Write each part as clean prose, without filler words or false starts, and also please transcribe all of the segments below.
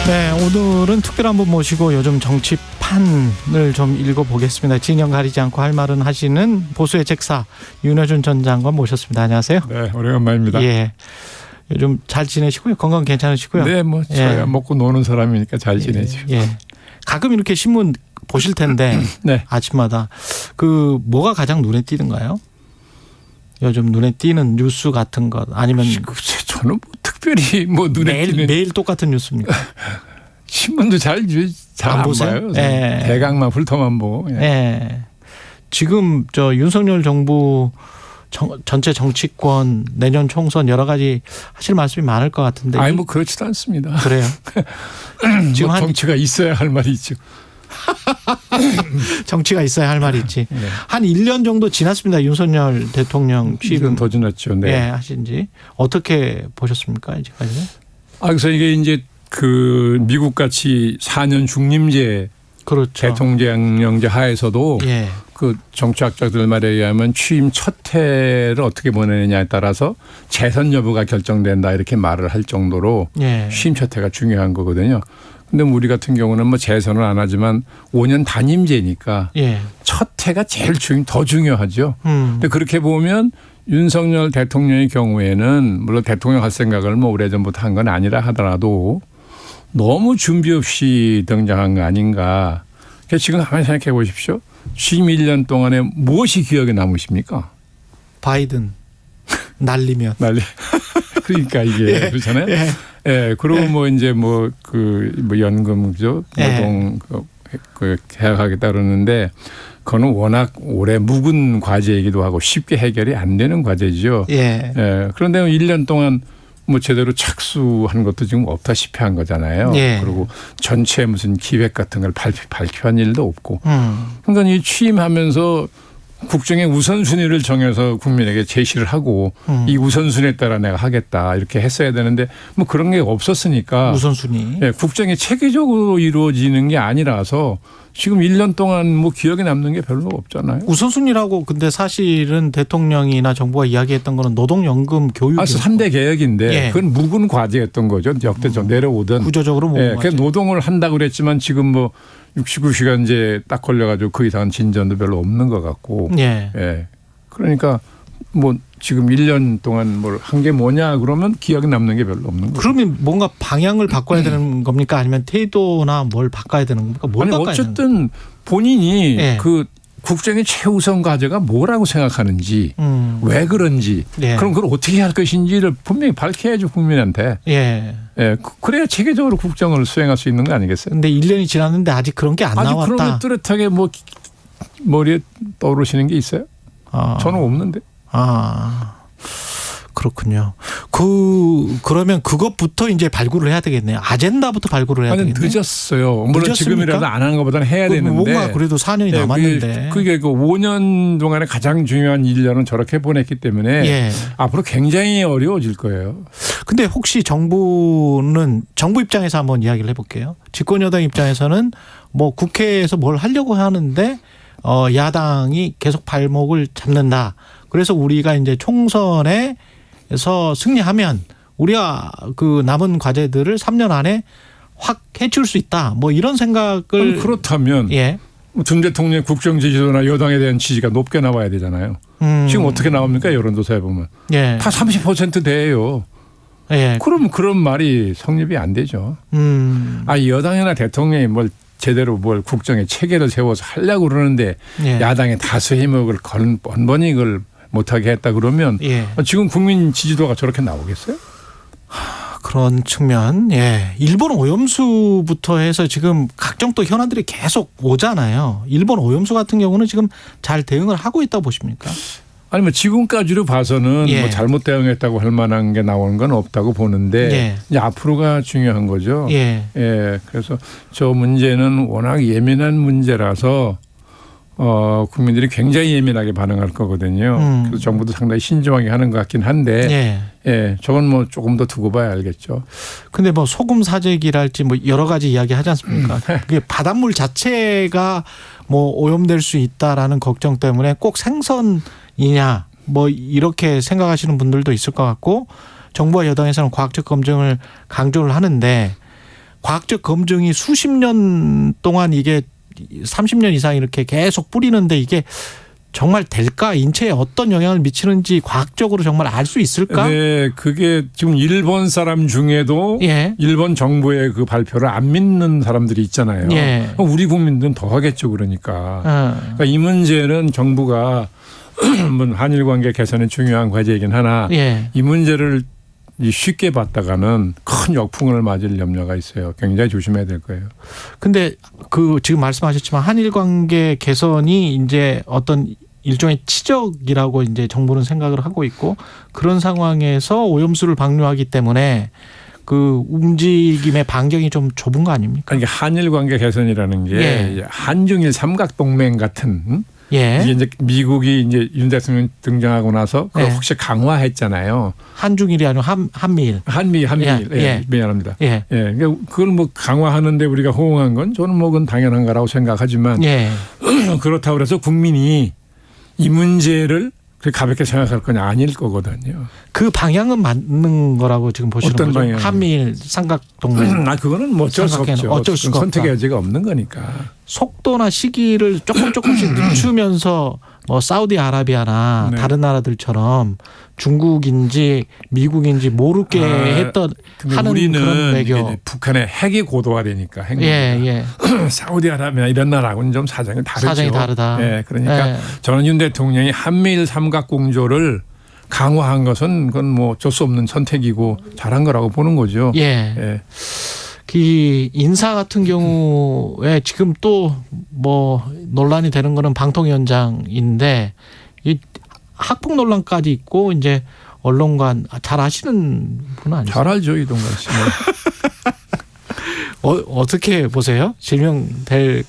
네, 오늘은 특별한 분 모시고 요즘 정치판을 좀 읽어보겠습니다. 진영 가리지 않고 할 말은 하시는 보수의 책사 윤여준 전 장관 모셨습니다. 안녕하세요. 네, 오래간만입니다. 예, 요즘 잘 지내시고요. 건강 괜찮으시고요. 네, 뭐 저야 먹고 노는 사람이니까 잘 지내죠. 예, 가끔 이렇게 신문 보실 텐데 네. 아침마다 그 뭐가 가장 눈에 띄는가요? 요즘 눈에 띄는 뉴스 같은 것 아니면 저는 뭐 특별히 뭐 눈에 띄는 매일 똑같은 뉴스입니까? 신문도 잘 안 봐요. 예. 대강만 훑어만 보고. 예. 예. 지금 저 윤석열 정부 전체 정치권 내년 총선 여러 가지 하실 말씀이 많을 것 같은데. 아니 뭐 그렇지도 않습니다. 그래요. 지금 뭐 정치가 있어야 할 말이 있죠. 정치가 있어야 할 말이 있지. 네. 한 1년 정도 지났습니다. 윤석열 대통령 취임 더 지났죠. 네. 예, 하신지 어떻게 보셨습니까? 이제까지? 그래서 이게 이제 그 미국 같이 4년 중림제 그렇죠. 대통령제 하에서도 예. 그 정치학자들 말에 의하면 취임 첫 해를 어떻게 보내느냐에 따라서 재선 여부가 결정된다 이렇게 말을 할 정도로 예. 취임 첫 해가 중요한 거거든요. 근데 우리 같은 경우는 뭐 재선을 안 하지만 5년 단임제니까 예. 첫 해가 제일 더 중요하죠. 근데 그렇게 보면 윤석열 대통령의 경우에는 물론 대통령 할 생각을 뭐 오래전부터 한 건 아니라 하더라도 너무 준비 없이 등장한 거 아닌가. 그래서 지금 한번 생각해 보십시오. 취임 1년 동안에 무엇이 기억에 남으십니까? 바이든 날리면. 그러니까 이게 예. 그렇잖아요. 예. 예. 그리고 뭐 이제 뭐 연금죠. 노동 그 개혁하겠다 그러는데 그거는 워낙 오래 묵은 과제이기도 하고 쉽게 해결이 안 되는 과제죠. 예. 예. 그런데 1년 동안 뭐 제대로 착수한 것도 지금 없다시피 한 거잖아요. 예. 그리고 전체 무슨 기획 같은 걸 발표한 일도 없고. 그러니까 이 취임하면서 국정의 우선순위를 정해서 국민에게 제시를 하고 이 우선순위에 따라 내가 하겠다 이렇게 했어야 되는데 뭐 그런 게 없었으니까 우선순위. 예, 국정이 체계적으로 이루어지는 게 아니라서 지금 1년 동안 뭐 기억에 남는 게 별로 없잖아요. 우선순위라고 근데 사실은 대통령이나 정부가 이야기했던 거는 노동연금 교육이었고 3대 개혁인데 예. 그건 묵은 과제였던 거죠. 역대적 내려오던. 구조적으로 묵은 예, 과제. 그래서 노동을 한다고 그랬지만 지금 뭐 69시간제 딱 걸려가지고 그 이상은 진전도 별로 없는 것 같고. 예. 예. 그러니까 뭐 지금 1년 동안 뭘 한 게 뭐냐 그러면 기억에 남는 게 별로 없는 거죠. 그러면 뭔가 방향을 바꿔야 되는 겁니까? 아니면 태도나 뭘 바꿔야 되는 겁니까? 뭘 아니 바꿔야 되는 어쨌든 본인이 예. 그 국정의 최우선 과제가 뭐라고 생각하는지 왜 그런지 예. 그럼 그걸 어떻게 할 것인지를 분명히 밝혀야죠 국민한테. 예. 예, 그래야 체계적으로 국정을 수행할 수 있는 거 아니겠어요? 근데 1년이 지났는데 아직 그런 게 안 아주 나왔다. 그러면 뚜렷하게 뭐 머리에 떠오르시는 게 있어요? 저는 없는데. 그렇군요. 그러면 그것부터 이제 발굴을 해야 되겠네요. 아젠다부터 발굴을 해야 되겠네요. 늦었어요. 물론 늦었습니까? 지금이라도 안 하는 것보다는 해야 되는데. 뭔가 그래도 4년이 남았는데. 그게 그 5년 동안에 가장 중요한 1년은 저렇게 보냈기 때문에 예. 앞으로 굉장히 어려워질 거예요. 근데 혹시 정부 입장에서 한번 이야기를 해볼게요. 집권 여당 입장에서는 뭐 국회에서 뭘 하려고 하는데 야당이 계속 발목을 잡는다. 그래서 우리가 이제 총선에서 승리하면 우리가 그 남은 과제들을 3년 안에 확 해줄 수 있다. 뭐 이런 생각을. 그렇다면 예. 전 대통령의 국정 지지도나 여당에 대한 지지가 높게 나와야 되잖아요. 지금 어떻게 나옵니까? 여론조사에 보면. 예. 다 30% 돼요. 예. 그럼 그런 말이 성립이 안 되죠. 여당이나 대통령이 제대로 국정의 체계를 세워서 하려고 그러는데 예. 야당의 다수 힘을 번번이 그걸 못하게 했다 그러면 예. 지금 국민 지지도가 저렇게 나오겠어요? 그런 측면. 예. 일본 오염수부터 해서 지금 각종 또 현안들이 계속 오잖아요. 일본 오염수 같은 경우는 지금 잘 대응을 하고 있다고 보십니까? 아니 뭐 지금까지로 봐서는 예. 뭐 잘못 대응했다고 할 만한 게 나오는 건 없다고 보는데 예. 이제 앞으로가 중요한 거죠. 예. 예. 그래서 저 문제는 워낙 예민한 문제라서 국민들이 굉장히 예민하게 반응할 거거든요. 그래서 정부도 상당히 신중하게 하는 것 같긴 한데, 예, 저건 뭐 조금 더 두고 봐야 알겠죠. 근데 뭐 소금 사재기랄지 뭐 여러 가지 이야기 하지 않습니까? 그게 바닷물 자체가 뭐 오염될 수 있다라는 걱정 때문에 꼭 생선이냐 뭐 이렇게 생각하시는 분들도 있을 것 같고, 정부와 여당에서는 과학적 검증을 강조를 하는데 과학적 검증이 수십 년 동안 이게 30년 이상 이렇게 계속 뿌리는데 이게 정말 될까? 인체에 어떤 영향을 미치는지 과학적으로 정말 알 수 있을까? 네, 그게 지금 일본 사람 중에도 예. 일본 정부의 그 발표를 안 믿는 사람들이 있잖아요. 예. 그럼 우리 국민들은 더 하겠죠, 그러니까. 그러니까 이 문제는 정부가 뭐 한일 관계 개선이 중요한 과제이긴 하나 예. 이 문제를 쉽게 봤다가는 큰 역풍을 맞을 염려가 있어요. 굉장히 조심해야 될 거예요. 근데 그 지금 말씀하셨지만 한일 관계 개선이 이제 어떤 일종의 치적이라고 이제 정부는 생각을 하고 있고 그런 상황에서 오염수를 방류하기 때문에 그 움직임의 반경이 좀 좁은 거 아닙니까? 그러니까 한일 관계 개선이라는 게 예. 한중일 삼각 동맹 같은 예. 이게 이제 미국이 이제 윤 대통령 등장하고 나서 그걸 예. 혹시 강화했잖아요. 한중일이 아니고 한미일. 한미 예. 예. 미안합니다. 예. 예, 그러니까 그걸 뭐 강화하는데 우리가 호응한 건 저는 뭐 그건 당연한 거라고 생각하지만 예. 그렇다고 해서 국민이 이 문제를 그렇게 가볍게 생각할 건 아닐 거거든요. 그 방향은 맞는 거라고 지금 보시는 어떤 거죠? 방향이요? 한미일 삼각동맹. 그거는 뭐 어쩔 수 삼각계는 없죠. 어쩔 수가 선택의 없다. 여지가 없는 거니까. 속도나 시기를 조금씩 늦추면서 뭐 사우디아라비아나 네. 다른 나라들처럼 중국인지 미국인지 모르게 했던 근데 하는 우리는 그런 외교. 이게 북한의 핵이 고도화되니까 핵 예. 사우디아라비아 이런 나라하고는 좀 사정이 다르죠. 사정이 다르다. 예, 그러니까 예. 저는 윤 대통령이 한미일 삼각공조를 강화한 것은 그건 뭐 어쩔 수 없는 선택이고 잘한 거라고 보는 거죠. 예. 예. 이 인사 같은 경우에 지금 또 뭐 논란이 되는 거는 방통위원장인데 이 학폭 논란까지 있고 이제 언론관 잘 아시는 분 아니세요? 잘 알죠, 이동관 씨는. 어떻게 보세요? 질명될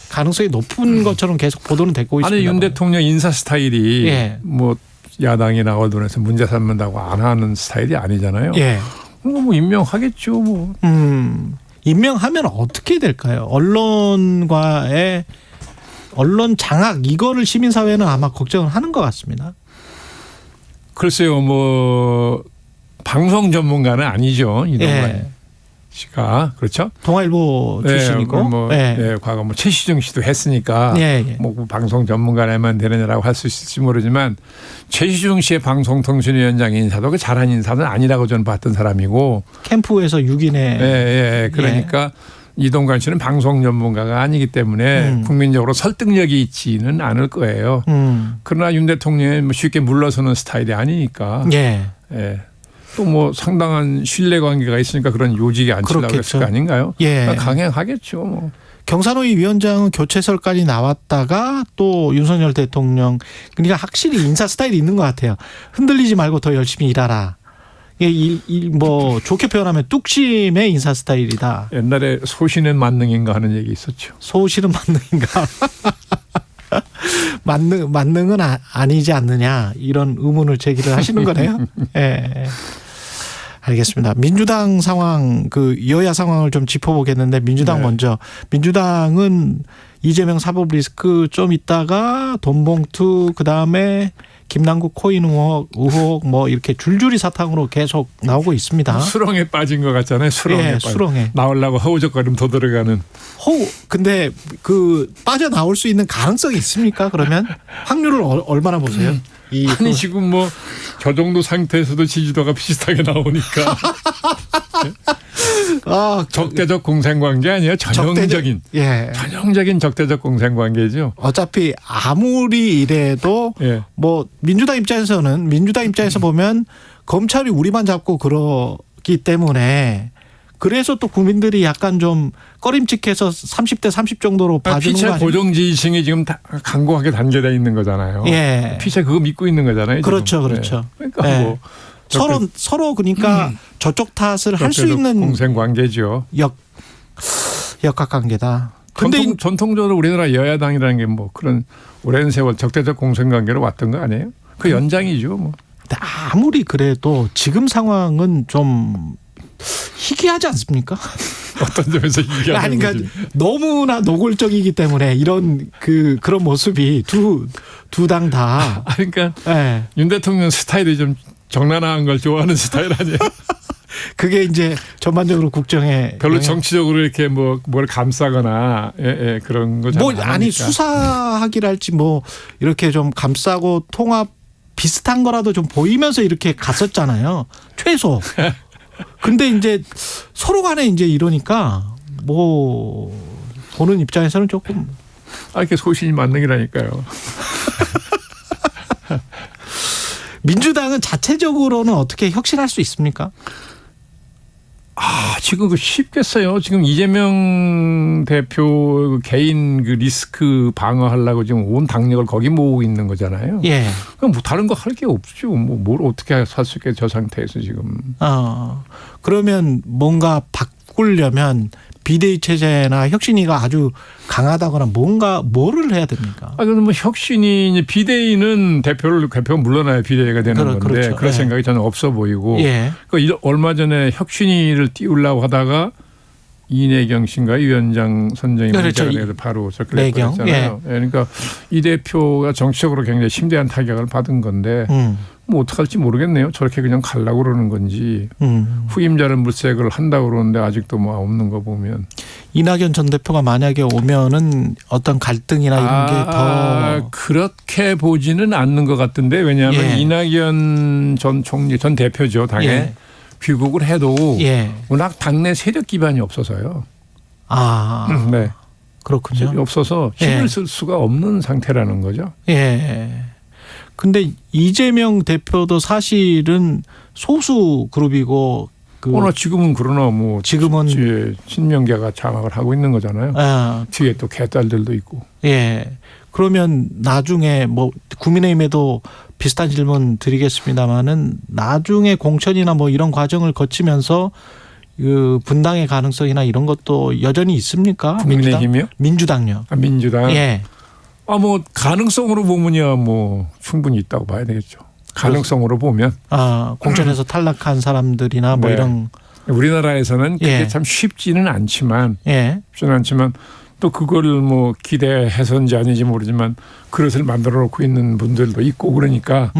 가능성이 높은 것처럼 계속 보도는 되고 있습니다. 아니 윤 대통령 인사 스타일이 예. 뭐 야당이나 언론에서 문제 삼는다고 안 하는 스타일이 아니잖아요. 예. 뭐 임명하겠죠, 뭐. 임명하면 어떻게 될까요? 언론과의 언론 장악 이거를 시민사회는 아마 걱정을 하는 것 같습니다. 글쎄요, 뭐 방송 전문가는 아니죠, 이동관 예. 씨가. 그렇죠? 동아일보 출신이고. 네, 뭐, 예. 네, 과거 뭐 최시중 씨도 했으니까 예. 뭐 방송 전문가라면 되느냐라고 할 수 있을지 모르지만 최시중 씨의 방송통신위원장 인사도 그 잘한 인사는 아니라고 저는 봤던 사람이고. 캠프에서 6인의. 예. 그러니까 이동관 씨는 방송 전문가가 아니기 때문에 국민적으로 설득력이 있지는 않을 거예요. 그러나 윤 대통령이 뭐 쉽게 물러서는 스타일이 아니니까. 예. 예. 또 뭐 상당한 신뢰 관계가 있으니까 그런 요직에 앉히려고 했을 거 아닌가요? 예. 그러니까 강행하겠죠. 뭐. 경산호위 위원장은 교체설까지 나왔다가 또 윤석열 대통령 그러니까 확실히 인사 스타일이 있는 것 같아요. 흔들리지 말고 더 열심히 일하라. 이게 뭐 좋게 표현하면 뚝심의 인사 스타일이다. 옛날에 소신은 만능인가 하는 얘기 있었죠. 소실은 만능인가? 만능은 아니지 않느냐 이런 의문을 제기를 하시는 거네요. 예. 알겠습니다. 민주당 상황 그 여야 상황을 좀 짚어보겠는데 민주당 네. 먼저. 민주당은 이재명 사법 리스크 좀 있다가 돈봉투 그다음에 김남국 코인 의혹 뭐 이렇게 줄줄이 사탕으로 계속 나오고 있습니다. 수렁에 빠진 것 같잖아요. 예, 수렁에. 나오려고 허우적거리면 더 들어가는. 근데 그 빠져나올 수 있는 가능성이 있습니까? 그러면 확률을 얼마나 보세요? 아니 지금 뭐 저 정도 상태에서도 지지도가 비슷하게 나오니까. 적대적 공생관계 아니에요? 전형적인. 예. 전형적인 적대적 공생관계죠. 어차피 아무리 이래도 예. 뭐 민주당 입장에서 보면 검찰이 우리만 잡고 그러기 때문에 그래서 또 국민들이 약간 좀 꺼림칙해서 30대 30 정도로 봐주는 거 피체 아니에요? 고정 지지층이 지금 강고하게 단계되어 있는 거잖아요. 예. 피체 그거 믿고 있는 거잖아요. 그렇죠, 지금. 그렇죠. 네. 그러니까 예. 뭐 서로 그러니까 저쪽 탓을 할 수 있는 공생관계죠. 역학관계다. 근데 전통적으로 우리나라 여야당이라는 게 뭐 그런 오랜 세월 적대적 공생관계로 왔던 거 아니에요? 그 연장이죠. 뭐. 근데 아무리 그래도 지금 상황은 좀 희귀하지 않습니까? 어떤 점에서 이게 아니 그러니까 너무나 노골적이기 때문에 이런 그런 모습이 두 당 다. 그러니까 네. 윤 대통령 스타일이 좀 적나라한 걸 좋아하는 스타일 아니에요? 그게 이제 전반적으로 국정에 별로 영향- 정치적으로 이렇게 뭐 뭘 감싸거나 그런 거 잘 뭐 안 아니 하니까. 수사하기랄지 뭐 이렇게 좀 감싸고 통합 비슷한 거라도 좀 보이면서 이렇게 갔었잖아요. 최소. 근데 이제 서로 간에 이제 이러니까 뭐 보는 입장에서는 조금 이렇게 소신이 만능이라니까요. 민주당은 자체적으로는 어떻게 혁신할 수 있습니까? 지금 그 쉽겠어요. 지금 이재명 대표 개인 그 리스크 방어하려고 지금 온 당력을 거기 모으고 있는 거잖아요. 예. 그럼 뭐 다른 거 할 게 없죠. 뭐 뭘 어떻게 할 수 있게 저 상태에서 지금. 그러면 뭔가 바꾸려면 비대위 체제나 혁신위가 아주 강하다거나 뭔가 뭐를 해야 됩니까? 그럼 뭐 혁신이 이제 비대위는 대표가 물러나야 비대위가 되는 건데 그렇죠. 그런 예. 생각이 저는 없어 보이고. 예. 얼마 전에 혁신위를 띄우려고 하다가 이내경 씨인가 위원장 선정이 그렇죠. 문제가 돼서 바로 저렇게 내경. 됐잖아요. 그러니까 이 대표가 정치적으로 굉장히 심대한 타격을 받은 건데 뭐 어떡할지 모르겠네요. 저렇게 그냥 가려고 그러는 건지 후임자를 물색을 한다고 그러는데 아직도 뭐 없는 거 보면. 이낙연 전 대표가 만약에 오면은 어떤 갈등이나 이런 게 더 그렇게 보지는 않는 것 같은데 왜냐하면 예. 이낙연 전 총리 전 대표죠 당에 예. 귀국을 해도 예. 워낙 당내 세력 기반이 없어서요. 네. 그렇군요. 없어서 힘을 예. 쓸 수가 없는 상태라는 거죠. 예. 근데 이재명 대표도 사실은 소수 그룹이고 지금은 그러나 뭐 지금은 친명계가 장악을 하고 있는 거잖아요. 뒤에 또 개딸들도 있고. 예. 그러면 나중에 뭐 국민의힘에도 비슷한 질문 드리겠습니다마는 나중에 공천이나 뭐 이런 과정을 거치면서 그 분당의 가능성이나 이런 것도 여전히 있습니까? 국민의힘이요? 민주당요. 민주당. 예. 뭐 가능성으로 보면야 뭐 충분히 있다고 봐야 되겠죠. 가능성으로 보면. 공천에서 탈락한 사람들이나 뭐 네. 이런. 우리나라에서는 그게 예. 참 쉽지는 않지만. 예. 쉽지는 않지만 또 그걸 뭐 기대해서인지 아닌지 모르지만 그릇을 만들어 놓고 있는 분들도 있고 그러니까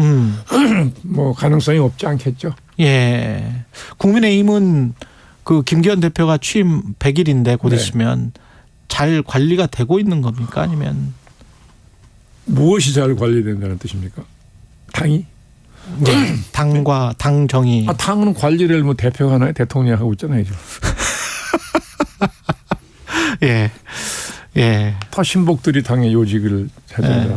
뭐 가능성이 없지 않겠죠. 예. 국민의힘은 그 김기현 대표가 취임 100일인데 곧 네. 있으면 잘 관리가 되고 있는 겁니까? 아니면 무엇이 잘 관리된다는 뜻입니까? 당이? 네. 당과 당 정의. 당은 관리를 뭐 대표가 하나요? 대통령이 하고 있잖아요. 지금. 예. 예. 다 신복들이 당의 요직을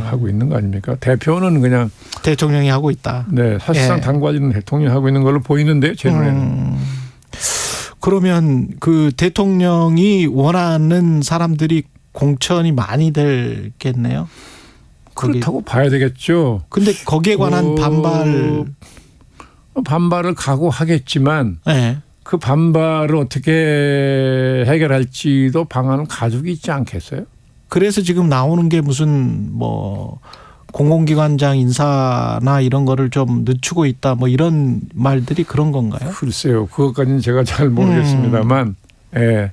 하고 있는 거 아닙니까? 대표는 그냥 대통령이 하고 있다. 네, 사실상 예. 당 관리는 대통령이 하고 있는 걸로 보이는데요. 제 눈에는. 그러면 그 대통령이 원하는 사람들이 공천이 많이 되겠네요. 그렇다고 봐야 되겠죠. 근데 거기에 관한 반발을 각오하겠지만 예. 그 반발을 어떻게 해결할지도 방안은 가지고 있지 않겠어요? 그래서 지금 나오는 게 무슨 뭐 공공기관장 인사나 이런 거를 좀 늦추고 있다 뭐 이런 말들이 그런 건가요? 글쎄요. 그것까지는 제가 잘 모르겠습니다만 예.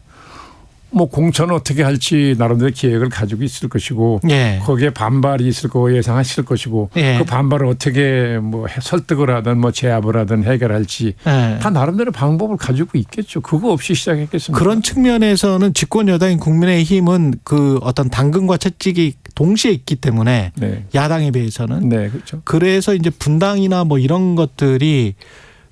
뭐 공천은 어떻게 할지 나름대로 계획을 가지고 있을 것이고 예. 거기에 반발이 있을 거 예상하실 것이고 예. 그 반발을 어떻게 뭐 설득을 하든 뭐 제압을 하든 해결할지 예. 다 나름대로 방법을 가지고 있겠죠. 그거 없이 시작했겠습니까? 그런 측면에서는 집권 여당인 국민의힘은 그 어떤 당근과 채찍이 동시에 있기 때문에 네. 야당에 비해서는 네, 그렇죠. 그래서 이제 분당이나 뭐 이런 것들이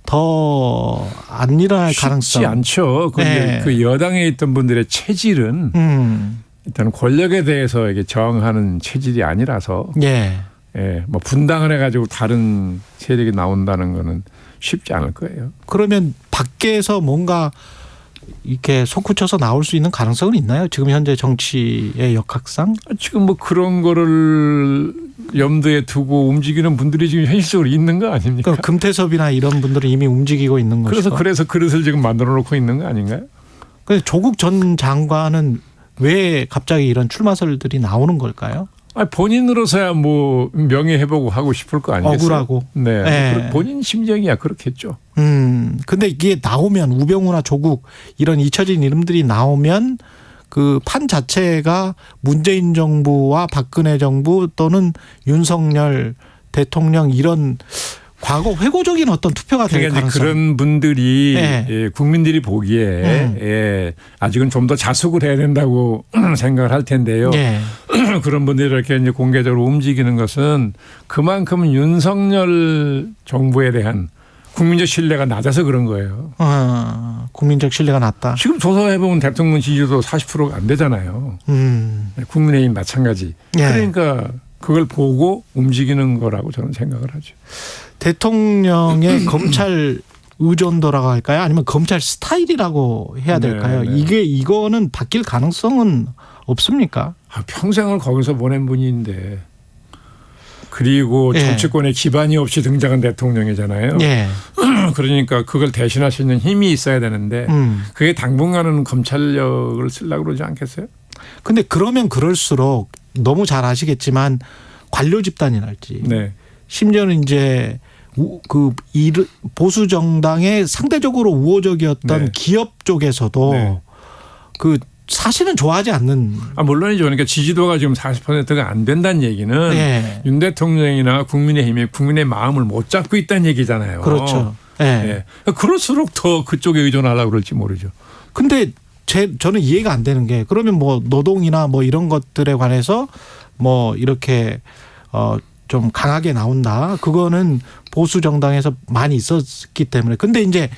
더 안 일어날 가능성. 쉽지 않죠. 네. 그 여당에 있던 분들의 체질은 일단 권력에 대해서 이게 저항하는 체질이 아니라서 예. 예, 뭐 분당을 해가지고 다른 세력이 나온다는 거는 쉽지 않을 거예요. 그러면 밖에서 뭔가 이렇게 솟구쳐서 나올 수 있는 가능성은 있나요? 지금 현재 정치의 역학상? 지금 뭐 그런 거를 염두에 두고 움직이는 분들이 지금 현실적으로 있는 거 아닙니까? 그러니까 금태섭이나 이런 분들은 이미 움직이고 있는 것이고. 그래서 그릇을 지금 만들어 놓고 있는 거 아닌가요? 근데 조국 전 장관은 왜 갑자기 이런 출마설들이 나오는 걸까요? 본인으로서야 뭐 명예 회복 하고 싶을 거 아니겠어요? 억울하고. 네. 네. 본인 심정이야 그렇겠죠. 근데 이게 나오면 우병우나 조국 이런 잊혀진 이름들이 나오면 그 판 자체가 문재인 정부와 박근혜 정부 또는 윤석열 대통령 이런 과거 회고적인 어떤 투표가 될 그러니까 이제 가능성. 그런 분들이 네. 예, 국민들이 보기에 예, 아직은 좀 더 자숙을 해야 된다고 생각을 할 텐데요. 예. 그런 분들이 이렇게 이제 공개적으로 움직이는 것은 그만큼 윤석열 정부에 대한 국민적 신뢰가 낮아서 그런 거예요. 국민적 신뢰가 낮다. 지금 조사해보면 대통령 지지도 40%가 안 되잖아요. 국민의힘 마찬가지. 예. 그러니까 그걸 보고 움직이는 거라고 저는 생각을 하죠. 대통령의 검찰 의존도라고 할까요? 아니면 검찰 스타일이라고 해야 될까요? 네, 네. 이거는 바뀔 가능성은 없습니까? 평생을 거기서 보낸 분인데 그리고 예. 정치권에 기반이 없이 등장한 대통령이잖아요. 예. 그러니까 그걸 대신할 수 있는 힘이 있어야 되는데 그게 당분간은 검찰력을 쓰려고 그러지 않겠어요? 근데 그러면 그럴수록 너무 잘 아시겠지만 관료 집단이랄지 네. 심지어는 이제 보수 정당의 상대적으로 우호적이었던 네. 기업 쪽에서도 네. 그 사실은 좋아하지 않는. 물론이죠. 그러니까 지지도가 지금 40%가 안 된다는 얘기는 네. 윤 대통령이나 국민의힘이 국민의 마음을 못 잡고 있다는 얘기잖아요. 그렇죠. 네. 네. 그럴수록 더 그쪽에 의존하려고 그럴지 모르죠. 근데 저는 이해가 안 되는 게 그러면 뭐 노동이나 뭐 이런 것들에 관해서 뭐 이렇게 좀 강하게 나온다. 그거는 보수 정당에서 많이 있었기 때문에. 근데 이제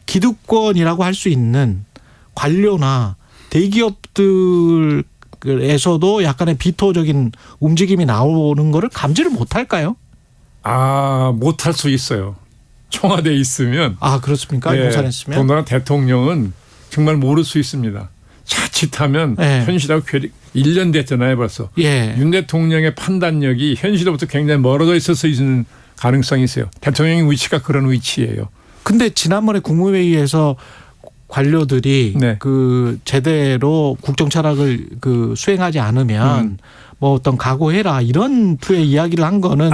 기득권이라고 할 수 있는 관료나 대기업들에서도 약간의 비토적인 움직임이 나오는 거를 감지를 못할까요? 못할 수 있어요. 청와대에 있으면. 그렇습니까? 예, 용산했으면. 더군다나 대통령은 정말 모를 수 있습니다. 자칫하면 예. 현실하고 1년 됐잖아요 벌써. 예. 윤 대통령의 판단력이 현실로부터 굉장히 멀어져 있을 수 있는 가능성이 있어요. 대통령의 위치가 그런 위치예요. 근데 지난번에 국무회의에서 관료들이 네. 그 제대로 국정 철학을 수행하지 않으면 뭐 어떤 각오해라 이런 투의 이야기를 한 거는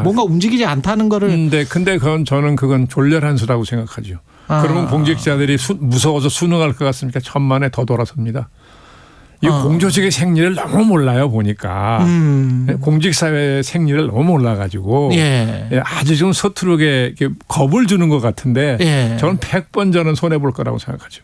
뭔가 움직이지 않다는 거를. 근데 저는 졸렬한 수라고 생각하죠. 그러면 공직자들이 무서워서 순응할 것 같습니까? 천만에 더 돌아섭니다. 이 공조직의 생리를 너무 몰라요 보니까. 공직사회의 생리를 너무 몰라가지고 아주 좀 서투르게 겁을 주는 것 같은데 저는 100번 저는 손해볼 거라고 생각하죠.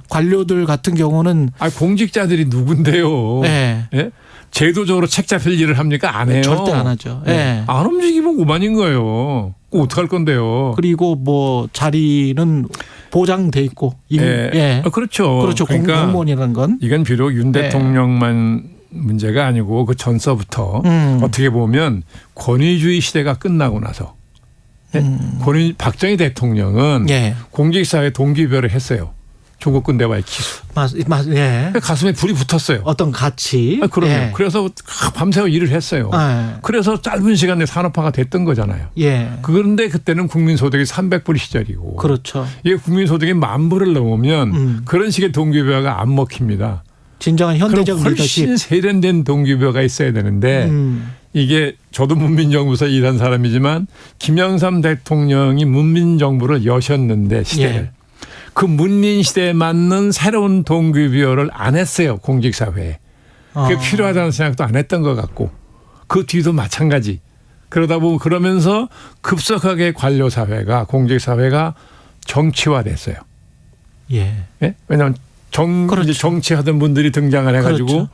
관료들 같은 경우는. 공직자들이 누군데요. 예. 제도적으로 책 잡힐 일을 합니까? 안 해요. 절대 안 하죠. 안 움직이면 오만인 거예요. 어떡할 건데요. 그리고 뭐 자리는 보장돼 있고. 그렇죠. 그렇죠. 그러니까 공무원이라는 건. 이건 비록 윤 대통령만 문제가 아니고 그 전서부터 어떻게 보면 권위주의 시대가 끝나고 나서 박정희 대통령은 공직사회 동기부여를 했어요. 조국 군대와의 기수. 가슴에 불이 붙었어요. 어떤 가치. 그럼요. 그래서 밤새워 일을 했어요. 그래서 짧은 시간에 산업화가 됐던 거잖아요. 그런데 그때는 국민소득이 300불 시절이고. 그렇죠. 이게 국민소득이 10,000불을 넘으면 그런 식의 동기부여가 안 먹힙니다. 진정한 현대적 리더십. 훨씬 세련된 동기부여가 있어야 되는데 이게 저도 문민정부에서 일한 사람이지만 김영삼 대통령이 문민정부를 여셨는데 시대를. 그 문민 시대에 맞는 새로운 동기부여를 안 했어요. 공직사회에. 그게 필요하다는 생각도 안 했던 것 같고 그 뒤도 마찬가지. 그러다 보면 그러면서 급속하게 관료사회가 공직사회가 정치화됐어요. 왜냐하면 이제 정치하던 분들이 등장을 해가지고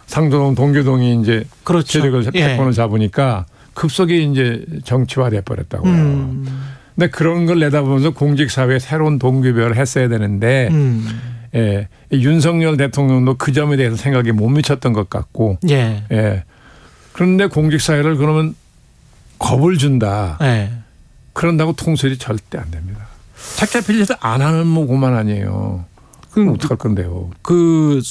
상도동 동교동이 이제 세력을 패권을 잡으니까 급속히 이제 정치화돼 버렸다고요. 근데 그런 걸 내다보면서 공직사회에 새로운 동기부여를 했어야 되는데 윤석열 대통령도 그 점에 대해서 생각이 못 미쳤던 것 같고 그런데 공직사회를 그러면 겁을 준다. 그런다고 통솔이 절대 안 됩니다. 책 잡힐 짓을 안 하는 뭐 그만 아니에요. 그럼 어떡할 건데요. 그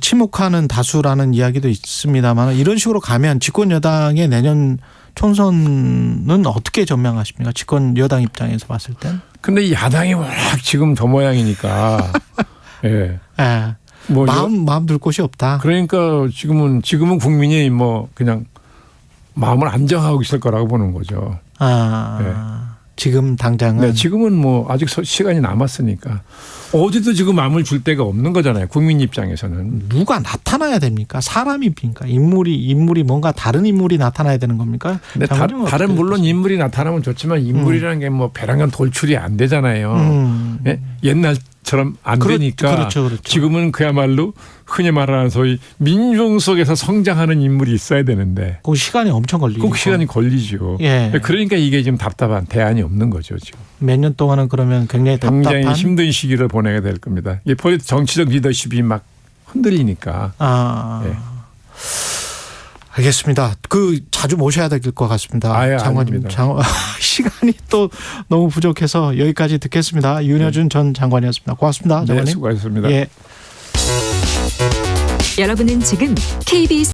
침묵하는 다수라는 이야기도 있습니다만 이런 식으로 가면 집권 여당의 내년 총선은 어떻게 전망하십니까? 집권 여당 입장에서 봤을 땐. 근데 야당이 워낙 지금 저 모양이니까. 뭐 마음 둘 곳이 없다. 그러니까 지금은 국민이 뭐 그냥 마음을 안정하고 있을 거라고 보는 거죠. 지금 당장은. 네, 지금은 뭐 아직 시간이 남았으니까 어디도 지금 마음을 줄 데가 없는 거잖아요. 국민 입장에서는. 누가 나타나야 됩니까? 사람입니까? 인물이 뭔가 다른 인물이 나타나야 되는 겁니까? 근데 다른 물론 인물이 나타나면 좋지만 인물이라는 게 뭐 배랑간 돌출이 안 되잖아요. 예? 옛날처럼 안 되니까 그렇죠. 지금은 그야말로 흔히 말하는 소위 민중 속에서 성장하는 인물이 있어야 되는데 그 시간이 엄청 걸리죠. 꼭 시간이 걸리죠. 예. 그러니까 이게 지금 답답한 대안이 없는 거죠. 지금. 몇 년 동안은 그러면 굉장히 답답한. 굉장히 힘든 시기를 보내게 될 겁니다. 이게 정치적 리더십이 막 흔들리니까. 예. 알겠습니다. 자주 모셔야 될 것 같습니다. 장관님. 아닙니다. 시간이 또 너무 부족해서 여기까지 듣겠습니다. 윤여준 전 장관이었습니다. 고맙습니다. 장관님. 네, 수고하셨습니다. 예. 여러분은 지금 KBS